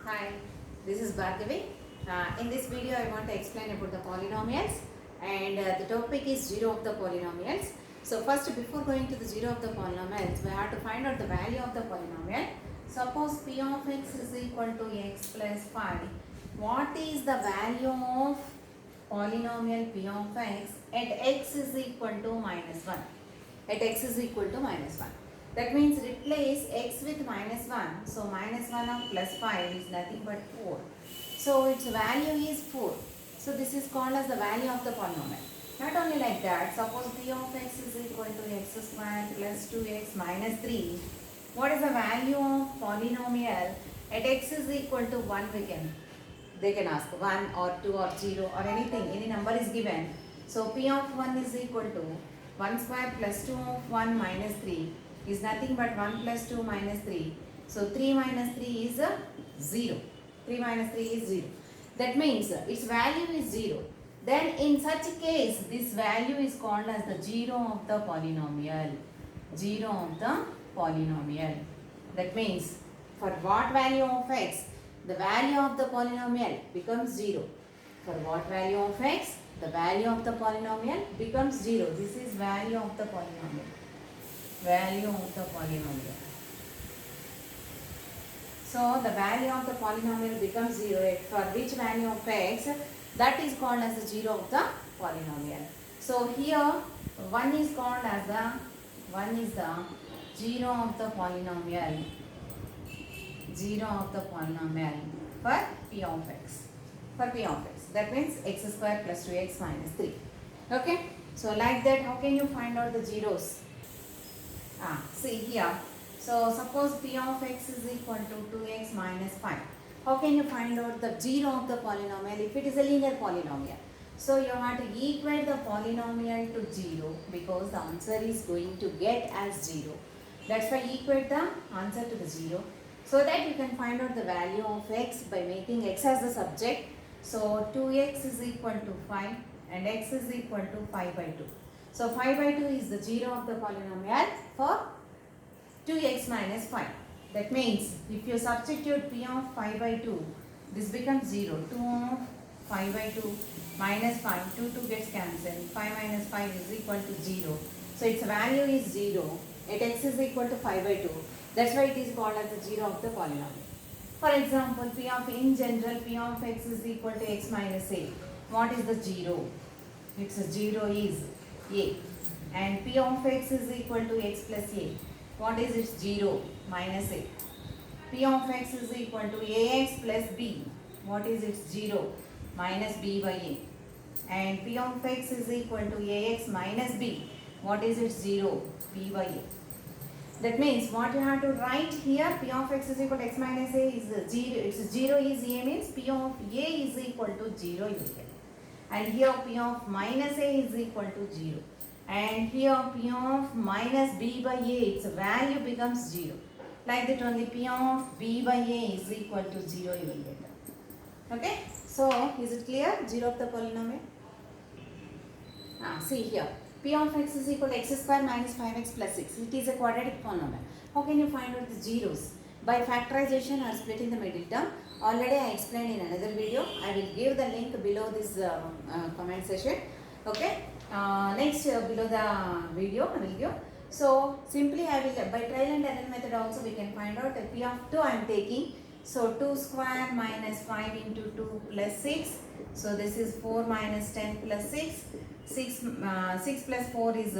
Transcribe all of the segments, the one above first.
Hi, this is Bhargavi. In this video, I want to explain about the polynomials, and the topic is zero of the polynomials. So first, before going to the zero of the polynomials, we have to find out the value of the polynomial. Suppose p of x is equal to x plus 5. What is the value of polynomial p of x at x is equal to minus 1? At x is equal to minus 1. That means replace x with minus 1. So minus 1 of plus 5 is nothing but 4. So its value is 4. So this is called as the value of the polynomial. Not only like that, suppose p of x is equal to x square plus 2x minus 3. What is the value of polynomial at x is equal to 1? They can ask 1 or 2 or 0 or anything, any number is given. So p of 1 is equal to 1 square plus 2 of 1 minus 3 is nothing but 1 plus 2 minus 3. So 3 minus 3 is 0. 3 minus 3 is 0. That means its value is 0. Then in such a case, this value is called as the 0 of the polynomial. 0 of the polynomial. That means for what value of x, the value of the polynomial becomes 0. For what value of x, the value of the polynomial becomes 0. This is value of the polynomial. Value of the polynomial. So the value of the polynomial becomes 0 for which value of x, that is called as the 0 of the polynomial. So here 1 is called as the 0 of the polynomial. 0 of the polynomial for p of x. For p of x. That means x square plus 2x minus 3. Okay. So like that, how can you find out the zeros? See here. So suppose p of x is equal to 2x minus 5. How can you find out the 0 of the polynomial if it is a linear polynomial? So you have to equate the polynomial to 0 because the answer is going to get as 0. That's why equate the answer to the 0 so that you can find out the value of x by making x as the subject. So 2x is equal to 5 and x is equal to 5 by 2. So 5 by 2 is the 0 of the polynomial for 2x minus 5. That means if you substitute p of 5 by 2, this becomes 0. 2 of 5 by 2 minus 5, 2 gets cancelled. 5 minus 5 is equal to 0. So its value is 0 at x is equal to 5 by 2. That's why it is called as the 0 of the polynomial. For example, in general, p of x is equal to x minus a. What is the 0? Its 0 is a. And p of x is equal to x plus a. What is its 0? Minus a. P of x is equal to ax plus b. What is its 0? Minus b by a. And p of x is equal to ax minus b. What is its 0? b by a. That means what you have to write here, p of x is equal to x minus a is 0. Its 0 is a means p of a is equal to 0 you get. And here p of minus a is equal to 0. And here p of minus b by a, its value becomes 0. Like that only p of b by a is equal to 0 you will get. Okay. So is it clear? 0 of the polynomial. See here. P of x is equal to x square minus 5x plus 6. It is a quadratic polynomial. How can you find out the zeros? By factorization or splitting the middle term. Already I explained in another video. I will give the link below this comment section. Okay. Next below the video I will give. So simply I will by trial and error method also we can find out that p of 2 I am taking. So 2 square minus 5 into 2 plus 6. So this is 4 minus 10 plus 6. 6 plus 4 is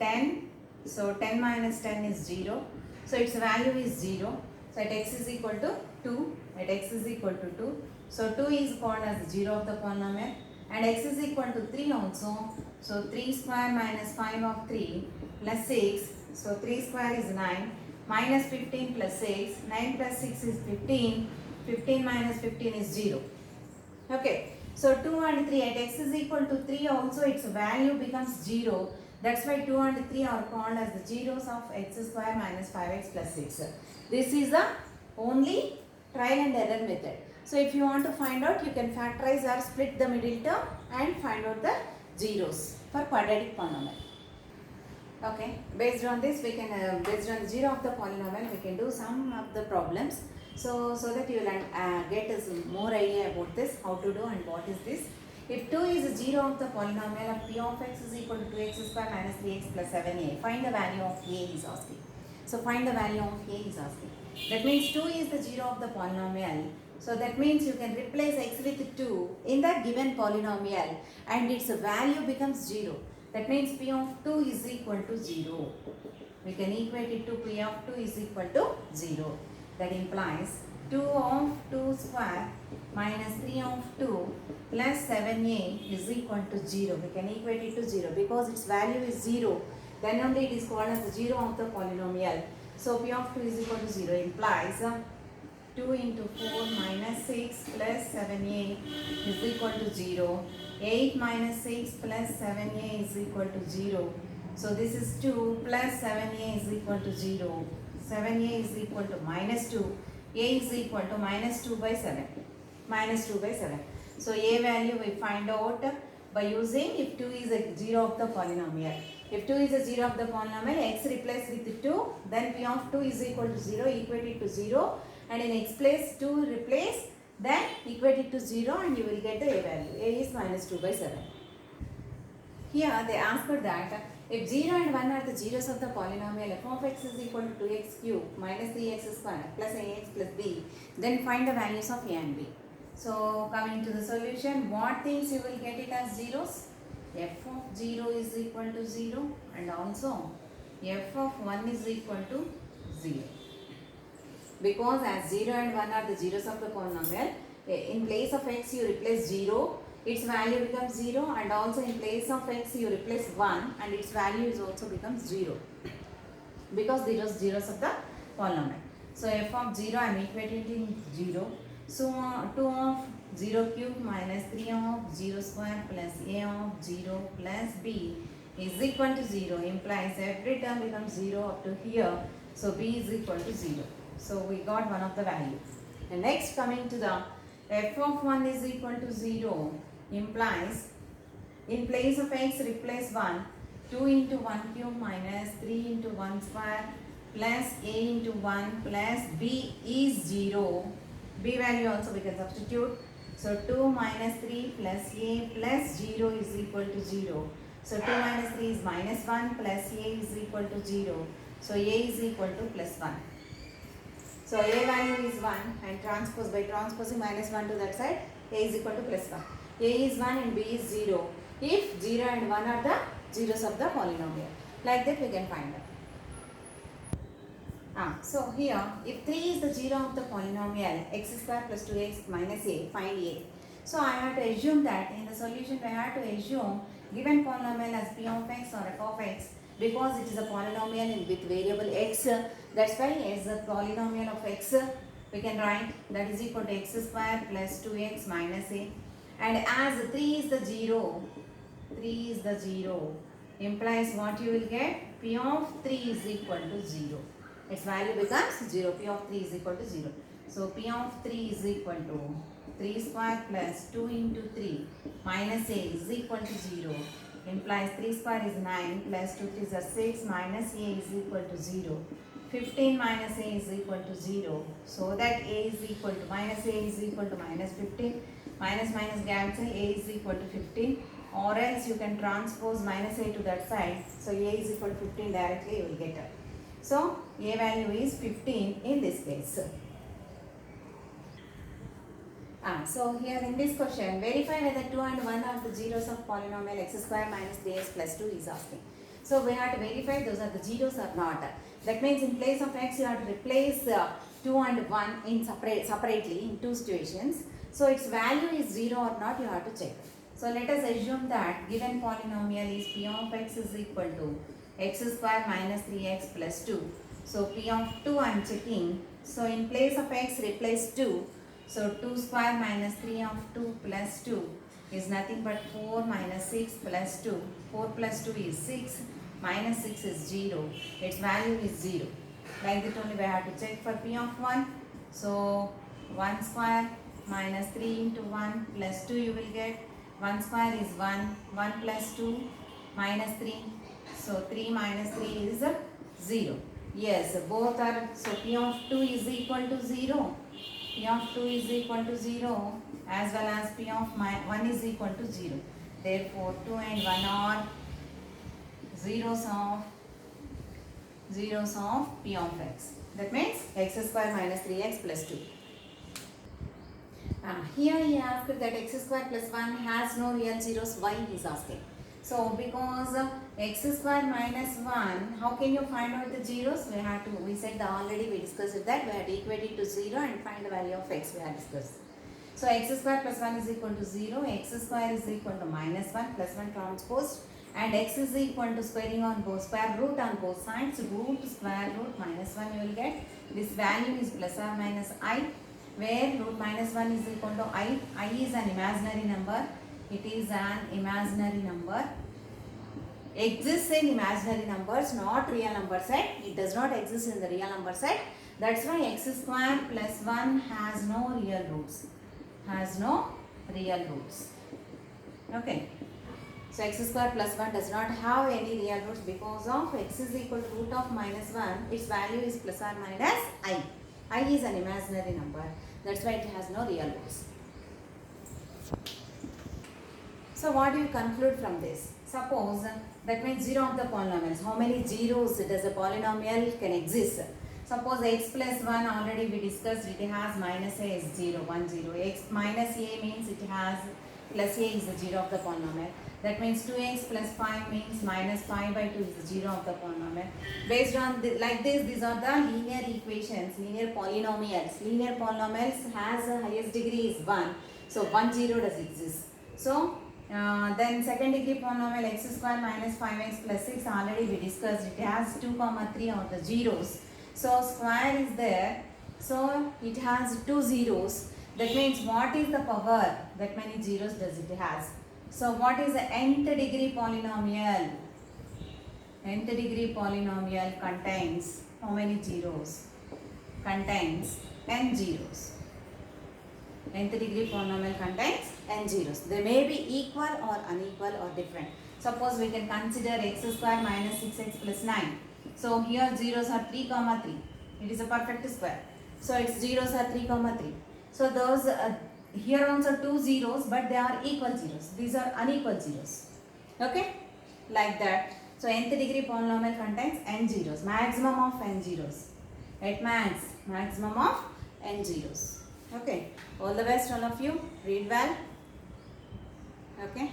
10. So 10 minus 10 is 0. So its value is 0. So at x is equal to 2. At x is equal to 2. So 2 is called as 0 of the polynomial. And x is equal to 3 also. So 3 square minus 5 of 3 plus 6. So 3 square is 9. Minus 15 plus 6. 9 plus 6 is 15. 15 minus 15 is 0. Okay. So 2 and 3 at x is equal to 3 also its value becomes 0. That's why 2 and 3 are called as the zeros of x square minus 5x plus 6. This is the only trial and error method. So if you want to find out, you can factorize or split the middle term and find out the zeros for quadratic polynomial. Okay, based on this we can, based on the 0 of the polynomial we can do some of the problems. So that you will get us more idea about this, how to do and what is this. If 2 is 0 of the polynomial of p of x is equal to 2x square minus 3x plus 7a, find the value of a is asking. So find the value of a is asking. That means 2 is the 0 of the polynomial. So that means you can replace x with 2 in the given polynomial and its value becomes 0. That means p of 2 is equal to 0. We can equate it to p of 2 is equal to 0. That implies 2 of 2 square minus 3 of 2 plus 7a is equal to 0. We can equate it to 0 because its value is 0. Then only it is called as the 0 of the polynomial. So p of 2 is equal to 0 implies 2 into 4 minus 6 plus 7a is equal to 0. 8 minus 6 plus 7a is equal to 0. So this is 2 plus 7a is equal to 0. 7a is equal to minus 2. A is equal to minus 2 by 7. Minus 2 by 7. So a value we find out by using if 2 is a 0 of the polynomial. If 2 is a 0 of the polynomial, x replace with 2, then p of 2 is equal to 0, equate it to 0. And in x place 2 replace, then equate it to 0 and you will get the a value. A is minus 2 by 7. Here they asked that if 0 and 1 are the zeros of the polynomial f of x is equal to 2x cube minus 3x square plus ax plus b, then find the values of a and b. So coming to the solution, what things you will get it as zeros? F of 0 is equal to 0 and also f of 1 is equal to 0. Because as 0 and 1 are the zeros of the polynomial, in place of x you replace 0, its value becomes 0, and also in place of x you replace 1 and its value is also becomes 0 because these are zeros of the polynomial. So f of 0 I am equating 0. So 2 of 0 cube minus 3 of 0 square plus a of 0 plus b is equal to 0 implies every term becomes 0 up to here. So b is equal to 0. So we got one of the value. And next coming to the f of 1 is equal to 0 implies in place of x replace 1, 2 into 1 cube minus 3 into 1 square plus a into 1 plus b is 0. B value also we can substitute. So 2 minus 3 plus a plus 0 is equal to 0. So 2 minus 3 is minus 1 plus a is equal to 0. So a is equal to plus 1. So a value is 1 and transpose by transposing minus 1 to that side, a is equal to plus 1. A is 1 and b is 0 if 0 and 1 are the zeros of the polynomial. Like that we can find out. So here if 3 is the 0 of the polynomial x square plus 2x minus a, find a. So I have to assume that in the solution we have to assume given polynomial as p of x or f of x because it is a polynomial with variable x. That's why as a polynomial of x we can write that is equal to x square plus 2x minus a. And as 3 is the 0, 3 is the 0 implies what you will get? P of 3 is equal to 0. Its value becomes 0. P of 3 is equal to 0. So P of 3 is equal to 3 square plus 2 into 3 minus a is equal to 0 implies 3 square is 9 plus 2 3s are 6 minus a is equal to 0. 15 minus a is equal to 0. So that a is equal to minus a is equal to minus 15. Minus minus cancel, a is equal to 15, or else you can transpose minus a to that side. So a is equal to 15 directly you will get it. So a value is 15 in this case. So here in this question, verify whether 2 and 1 are the zeros of polynomial x square minus 3x plus 2 is asking. So we have to verify those are the zeros or not. That means in place of x you have to replace 2 and 1 in separately in two situations. So its value is 0 or not you have to check. So let us assume that given polynomial is p of x is equal to x square minus 3x plus 2. So p of 2 I am checking. So in place of x replace 2. So 2 square minus 3 of 2 plus 2 is nothing but 4 minus 6 plus 2. 4 plus 2 is 6 minus 6 is 0. Its value is 0. Like that only we have to check for p of 1. So 1 square minus 3 into 1 plus 2 you will get. 1 square is 1. 1 plus 2 minus 3. So 3 minus 3 is 0. Yes, both are. So p of 2 is equal to 0. P of 2 is equal to 0 as well as P of 1 is equal to 0. Therefore, 2 and 1 are zeros of P of x. That means x square minus 3x plus 2. Here he asked that x square plus 1 has no real zeros. Why he is asking? So because x square minus 1, how can you find out the zeros? We said that already, we discussed that we had to equate it to 0 and find the value of x, we had discussed. So x square plus 1 is equal to 0, x square is equal to minus 1 plus 1 transposed, and x is equal to squaring on both, square root on both sides, root square root minus 1 you will get. This value is plus or minus I, where root minus 1 is equal to I. I is an imaginary number. It is an imaginary number. Exists in imaginary numbers, not real number set. It does not exist in the real number set. That's why x square plus 1 has no real roots. Has no real roots. Okay. So x square plus 1 does not have any real roots because of x is equal to root of minus 1. Its value is plus or minus I. I is an imaginary number. That's why it has no real roots. So what do you conclude from this? Suppose that means 0 of the polynomials. How many zeros does a polynomial can exist? Suppose x plus 1 already we discussed, it has minus a is 0, 1, 0. X minus a means it has plus a is the 0 of the polynomial. That means 2x plus 5 means minus 5 by 2 is the 0 of the polynomial. Based on like this, these are the linear equations, linear polynomials. Linear polynomials has a highest degree is 1. So 1, 0 does exist. So then second degree polynomial x square minus 5x plus 6 already we discussed. It has 2, 3 are the zeros. So square is there. So it has 2 zeros. That means what is the power? That many zeros does it has. So what is the nth degree polynomial? Nth degree polynomial contains how many zeros? Contains n zeros. Nth degree polynomial contains n zeros. They may be equal or unequal or different. Suppose we can consider x square minus 6x plus 9. So here zeros are 3, 3. It is a perfect square. So its zeros are 3, 3. So those here also 2 zeros, but they are equal zeros. These are unequal zeros. Okay? Like that. So nth degree polynomial contains n zeros. Maximum of n zeros. At max, maximum of n zeros. Okay? All the best all of you. Read well. Okay?